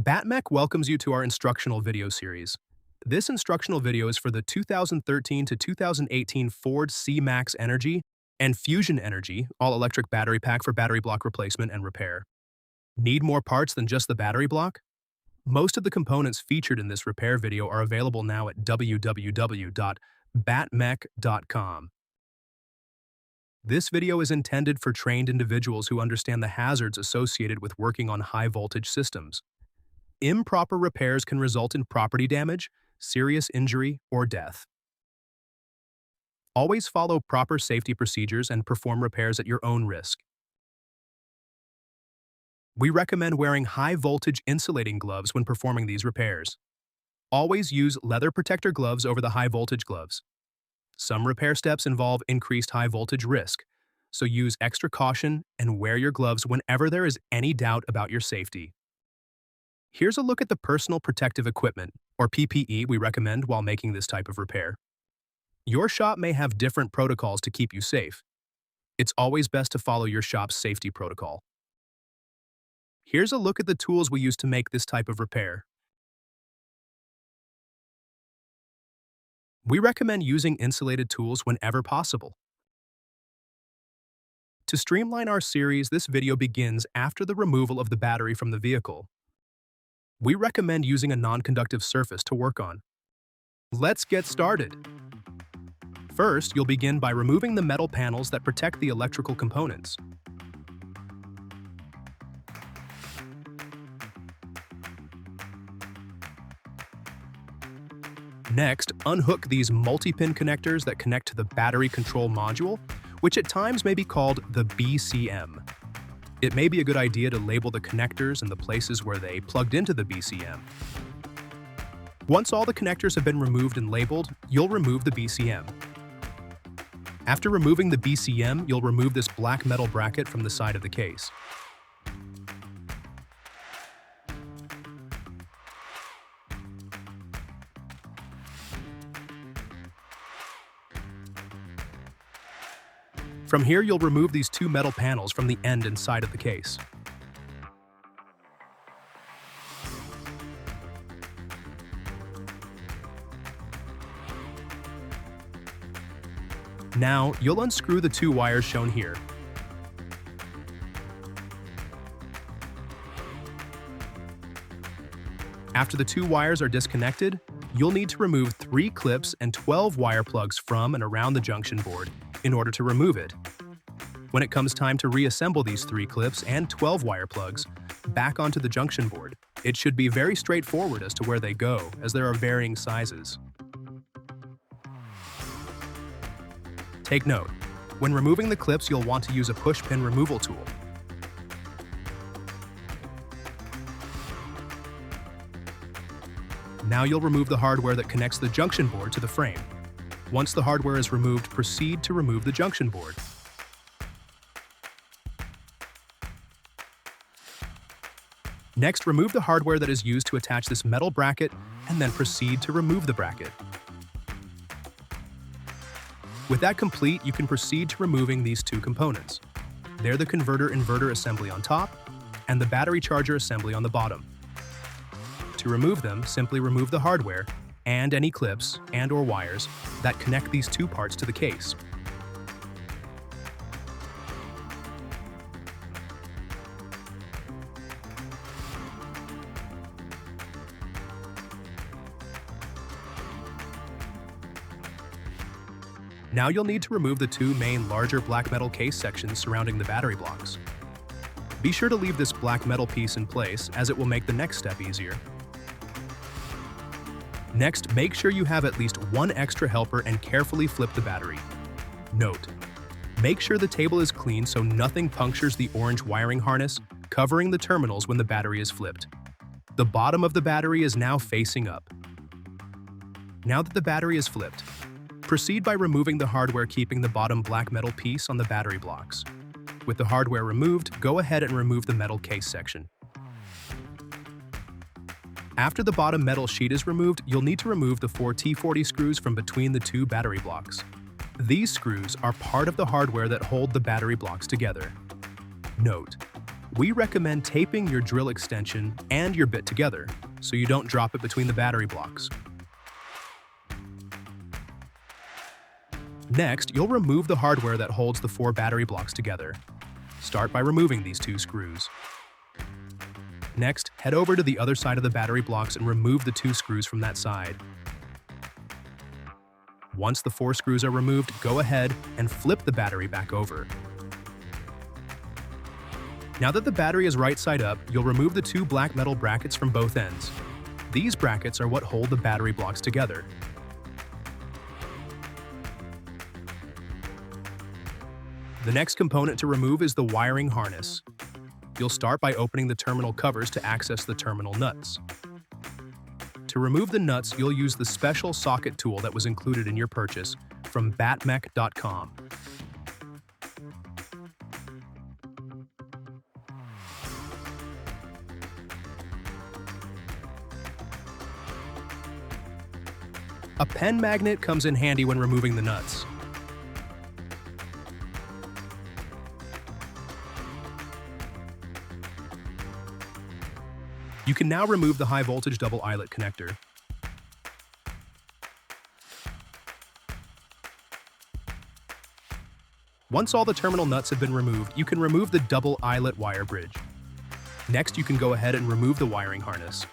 BattMech welcomes you to our instructional video series. This instructional video is for the 2013 to 2018 Ford C-Max Energy and Fusion Energy all-electric battery pack for battery block replacement and repair. Need more parts than just the battery block? Most of the components featured in this repair video are available now at www.battmech.com. This video is intended for trained individuals who understand the hazards associated with working on high-voltage systems. Improper repairs can result in property damage, serious injury, or death. Always follow proper safety procedures and perform repairs at your own risk. We recommend wearing high-voltage insulating gloves when performing these repairs. Always use leather protector gloves over the high-voltage gloves. Some repair steps involve increased high-voltage risk, so use extra caution and wear your gloves whenever there is any doubt about your safety. Here's a look at the personal protective equipment, or PPE, we recommend while making this type of repair. Your shop may have different protocols to keep you safe. It's always best to follow your shop's safety protocol. Here's a look at the tools we use to make this type of repair. We recommend using insulated tools whenever possible. To streamline our series, this video begins after the removal of the battery from the vehicle. We recommend using a non-conductive surface to work on. Let's get started. First, you'll begin by removing the metal panels that protect the electrical components. Next, unhook these multi-pin connectors that connect to the battery control module, which at times may be called the BCM. It may be a good idea to label the connectors and the places where they plugged into the BCM. Once all the connectors have been removed and labeled, you'll remove the BCM. After removing the BCM, you'll remove this black metal bracket from the side of the case. From here, you'll remove these two metal panels from the end and side of the case. Now, you'll unscrew the two wires shown here. After the two wires are disconnected, you'll need to remove 3 clips and 12 wire plugs from and around the junction board in order to remove it. When it comes time to reassemble these 3 clips and 12 wire plugs back onto the junction board, it should be very straightforward as to where they go, as there are varying sizes. Take note, when removing the clips, you'll want to use a push pin removal tool. Now you'll remove the hardware that connects the junction board to the frame. Once the hardware is removed, proceed to remove the junction board. Next, remove the hardware that is used to attach this metal bracket, and then proceed to remove the bracket. With that complete, you can proceed to removing these two components. They're the converter-inverter assembly on top, and the battery charger assembly on the bottom. To remove them, simply remove the hardware, and any clips and/or wires that connect these two parts to the case. Now you'll need to remove the two main larger black metal case sections surrounding the battery blocks. Be sure to leave this black metal piece in place, as it will make the next step easier. Next, make sure you have at least one extra helper and carefully flip the battery. Note: make sure the table is clean so nothing punctures the orange wiring harness covering the terminals when the battery is flipped. The bottom of the battery is now facing up. Now that the battery is flipped, proceed by removing the hardware keeping the bottom black metal piece on the battery blocks. With the hardware removed, go ahead and remove the metal case section. After the bottom metal sheet is removed, you'll need to remove the 4 T40 screws from between the two battery blocks. These screws are part of the hardware that hold the battery blocks together. Note: we recommend taping your drill extension and your bit together so you don't drop it between the battery blocks. Next, you'll remove the hardware that holds the 4 battery blocks together. Start by removing these 2 screws. Next, head over to the other side of the battery blocks and remove the 2 screws from that side. Once the 4 screws are removed, go ahead and flip the battery back over. Now that the battery is right side up, you'll remove the 2 black metal brackets from both ends. These brackets are what hold the battery blocks together. The next component to remove is the wiring harness. You'll start by opening the terminal covers to access the terminal nuts. To remove the nuts, you'll use the special socket tool that was included in your purchase from BattMech.com. A pen magnet comes in handy when removing the nuts. You can now remove the high voltage double eyelet connector. Once all the terminal nuts have been removed, you can remove the double eyelet wire bridge. Next, you can go ahead and remove the wiring harness.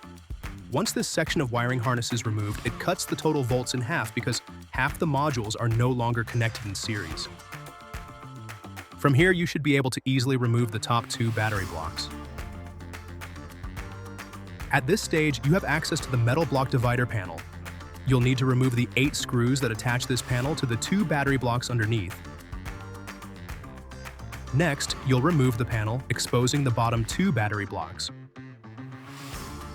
Once this section of wiring harness is removed, it cuts the total volts in half because half the modules are no longer connected in series. From here, you should be able to easily remove the top 2 battery blocks. At this stage, you have access to the metal block divider panel. You'll need to remove the 8 screws that attach this panel to the 2 battery blocks underneath. Next, you'll remove the panel, exposing the bottom 2 battery blocks.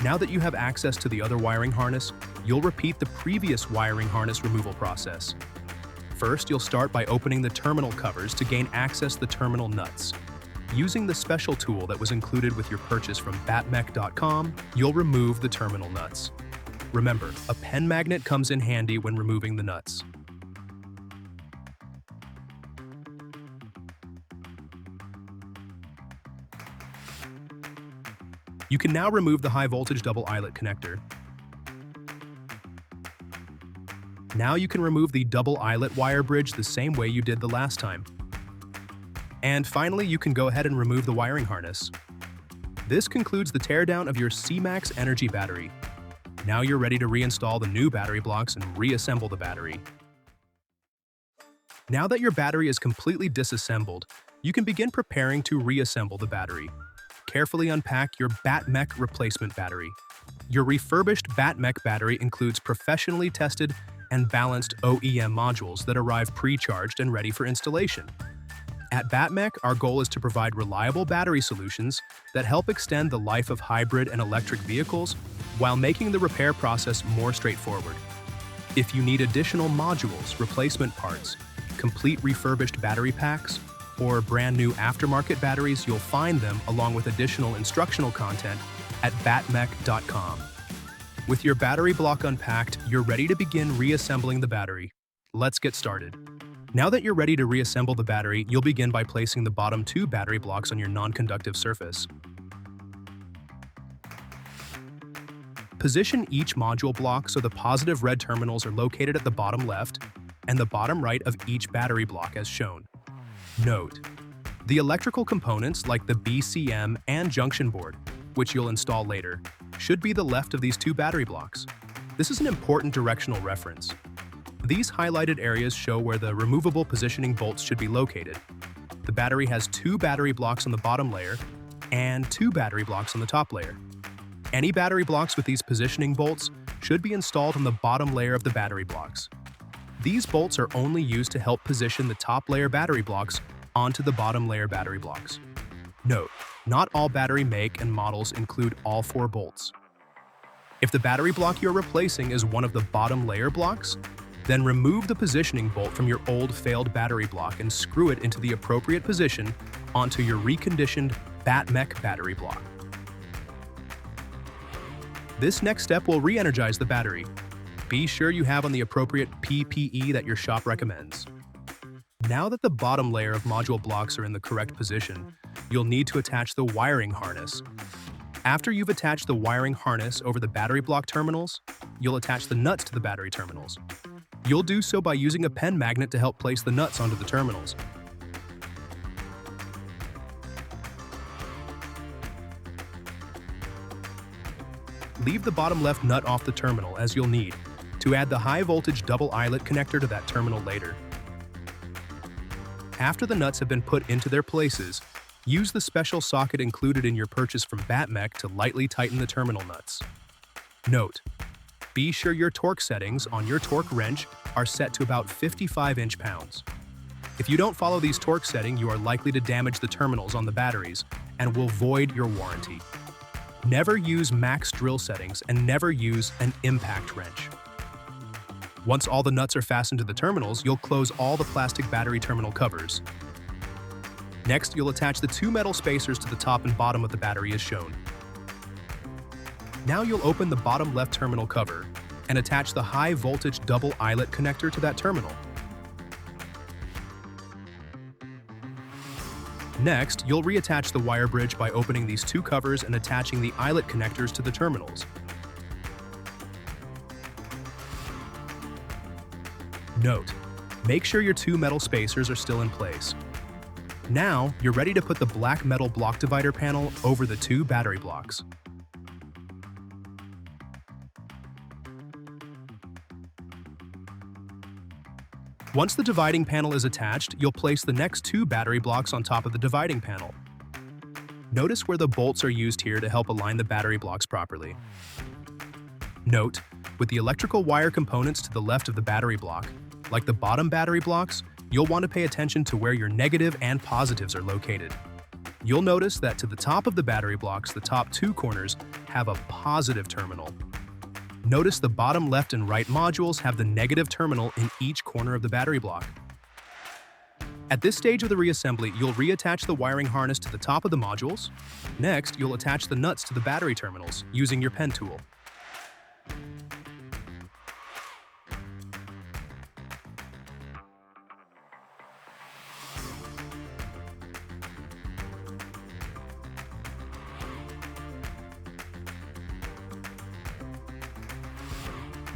Now that you have access to the other wiring harness, you'll repeat the previous wiring harness removal process. First, you'll start by opening the terminal covers to gain access to the terminal nuts. Using the special tool that was included with your purchase from BattMech.com, you'll remove the terminal nuts. Remember, a pen magnet comes in handy when removing the nuts. You can now remove the high voltage double eyelet connector. Now you can remove the double eyelet wire bridge the same way you did the last time. And finally, you can go ahead and remove the wiring harness. This concludes the teardown of your C-Max ENERGI battery. Now you're ready to reinstall the new battery blocks and reassemble the battery. Now that your battery is completely disassembled, you can begin preparing to reassemble the battery. Carefully unpack your BattMech replacement battery. Your refurbished BattMech battery includes professionally tested and balanced OEM modules that arrive pre-charged and ready for installation. At BattMech, our goal is to provide reliable battery solutions that help extend the life of hybrid and electric vehicles while making the repair process more straightforward. If you need additional modules, replacement parts, complete refurbished battery packs, or brand new aftermarket batteries, you'll find them along with additional instructional content at BattMech.com. With your battery block unpacked, you're ready to begin reassembling the battery. Let's get started. Now that you're ready to reassemble the battery, you'll begin by placing the bottom 2 battery blocks on your non-conductive surface. Position each module block so the positive red terminals are located at the bottom left and the bottom right of each battery block as shown. Note: the electrical components like the BCM and junction board, which you'll install later, should be the left of these 2 battery blocks. This is an important directional reference. These highlighted areas show where the removable positioning bolts should be located. The battery has 2 battery blocks on the bottom layer and 2 battery blocks on the top layer. Any battery blocks with these positioning bolts should be installed on the bottom layer of the battery blocks. These bolts are only used to help position the top layer battery blocks onto the bottom layer battery blocks. Note: not all battery make and models include all 4 bolts. If the battery block you're replacing is one of the bottom layer blocks, then remove the positioning bolt from your old failed battery block and screw it into the appropriate position onto your reconditioned BattMech battery block. This next step will re-energize the battery. Be sure you have on the appropriate PPE that your shop recommends. Now that the bottom layer of module blocks are in the correct position, you'll need to attach the wiring harness. After you've attached the wiring harness over the battery block terminals, you'll attach the nuts to the battery terminals. You'll do so by using a pen magnet to help place the nuts onto the terminals. Leave the bottom left nut off the terminal, as you'll need to add the high voltage double eyelet connector to that terminal later. After the nuts have been put into their places, use the special socket included in your purchase from BattMech to lightly tighten the terminal nuts. Note: be sure your torque settings on your torque wrench are set to about 55 inch-pounds. If you don't follow these torque settings, you are likely to damage the terminals on the batteries and will void your warranty. Never use max drill settings and never use an impact wrench. Once all the nuts are fastened to the terminals, you'll close all the plastic battery terminal covers. Next, you'll attach the two metal spacers to the top and bottom of the battery as shown. Now you'll open the bottom left terminal cover and attach the high voltage double eyelet connector to that terminal. Next, you'll reattach the wire bridge by opening these two covers and attaching the eyelet connectors to the terminals. Note: make sure your two metal spacers are still in place. Now, you're ready to put the black metal block divider panel over the two battery blocks. Once the dividing panel is attached, you'll place the next two battery blocks on top of the dividing panel. Notice where the bolts are used here to help align the battery blocks properly. Note: with the electrical wire components to the left of the battery block, like the bottom battery blocks, you'll want to pay attention to where your negative and positives are located. You'll notice that to the top of the battery blocks, the top two corners have a positive terminal. Notice the bottom left and right modules have the negative terminal in each corner of the battery block. At this stage of the reassembly, you'll reattach the wiring harness to the top of the modules. Next, you'll attach the nuts to the battery terminals using your pen tool.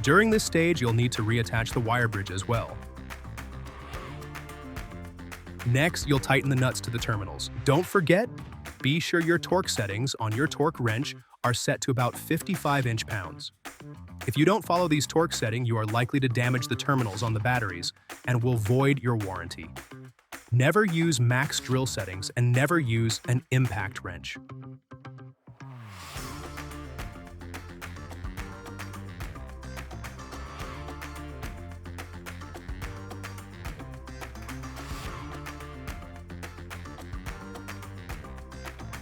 During this stage, you'll need to reattach the wire bridge as well. Next, you'll tighten the nuts to the terminals. Don't forget, be sure your torque settings on your torque wrench are set to about 55 inch-pounds. If you don't follow these torque settings, you are likely to damage the terminals on the batteries and will void your warranty. Never use max drill settings and never use an impact wrench.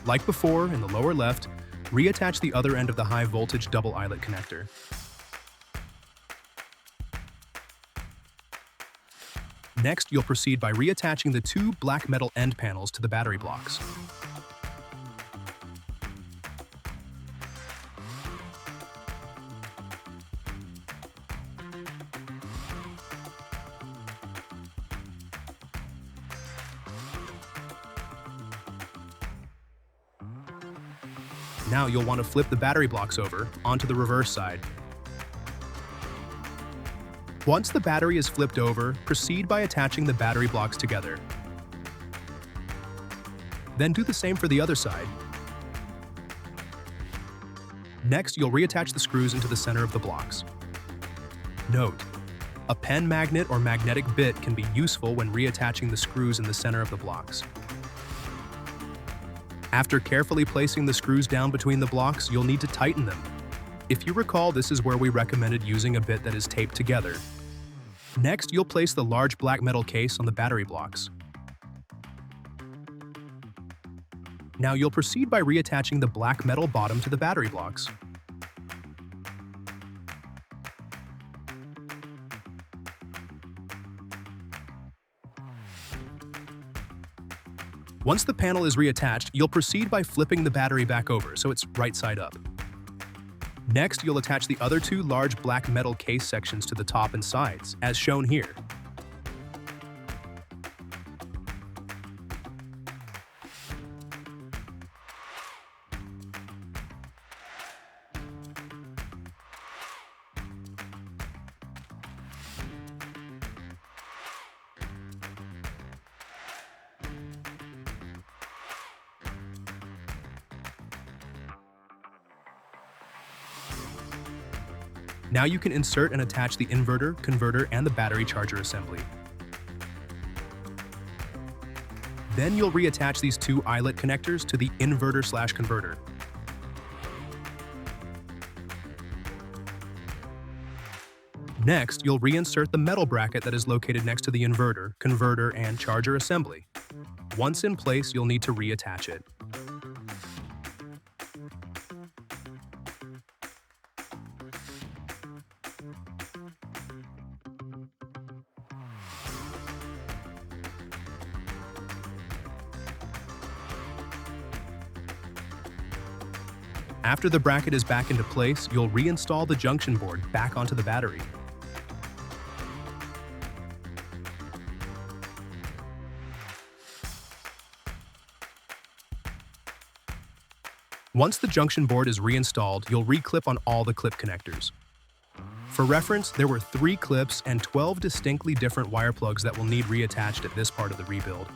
Like before, in the lower left, reattach the other end of the high voltage double eyelet connector. Next, you'll proceed by reattaching the two black metal end panels to the battery blocks. Now you'll want to flip the battery blocks over onto the reverse side. Once the battery is flipped over, proceed by attaching the battery blocks together. Then do the same for the other side. Next, you'll reattach the screws into the center of the blocks. Note: a pen magnet or magnetic bit can be useful when reattaching the screws in the center of the blocks. After carefully placing the screws down between the blocks, you'll need to tighten them. If you recall, this is where we recommended using a bit that is taped together. Next, you'll place the large black metal case on the battery blocks. Now you'll proceed by reattaching the black metal bottom to the battery blocks. Once the panel is reattached, you'll proceed by flipping the battery back over so it's right side up. Next, you'll attach the other two large black metal case sections to the top and sides, as shown here. Now you can insert and attach the inverter, converter, and the battery charger assembly. Then you'll reattach these two eyelet connectors to the inverter/converter. Next, you'll reinsert the metal bracket that is located next to the inverter, converter, and charger assembly. Once in place, you'll need to reattach it. After the bracket is back into place, you'll reinstall the junction board back onto the battery. Once the junction board is reinstalled, you'll reclip on all the clip connectors. For reference, there were 3 clips and 12 distinctly different wire plugs that will need reattached at this part of the rebuild.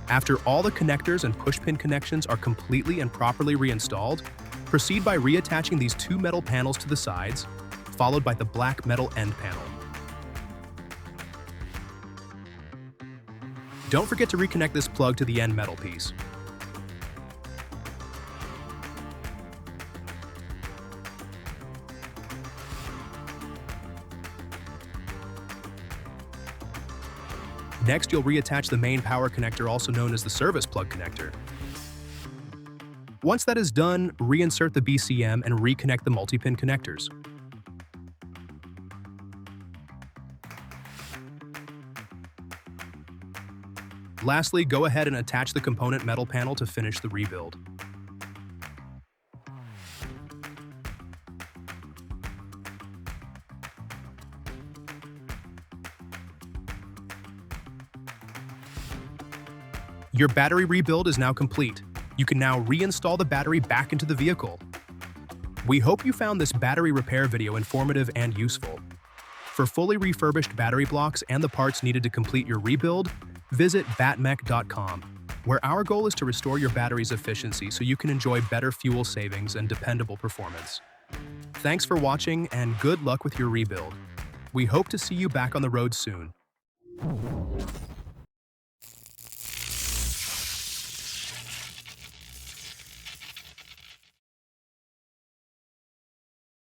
After all the connectors and pushpin connections are completely and properly reinstalled, proceed by reattaching these 2 metal panels to the sides, followed by the black metal end panel. Don't forget to reconnect this plug to the end metal piece. Next, you'll reattach the main power connector, also known as the service plug connector. Once that is done, reinsert the BCM and reconnect the multi-pin connectors. Lastly, go ahead and attach the component metal panel to finish the rebuild. Your battery rebuild is now complete. You can now reinstall the battery back into the vehicle. We hope you found this battery repair video informative and useful. For fully refurbished battery blocks and the parts needed to complete your rebuild, visit BattMech.com, where our goal is to restore your battery's efficiency so you can enjoy better fuel savings and dependable performance. Thanks for watching and good luck with your rebuild. We hope to see you back on the road soon.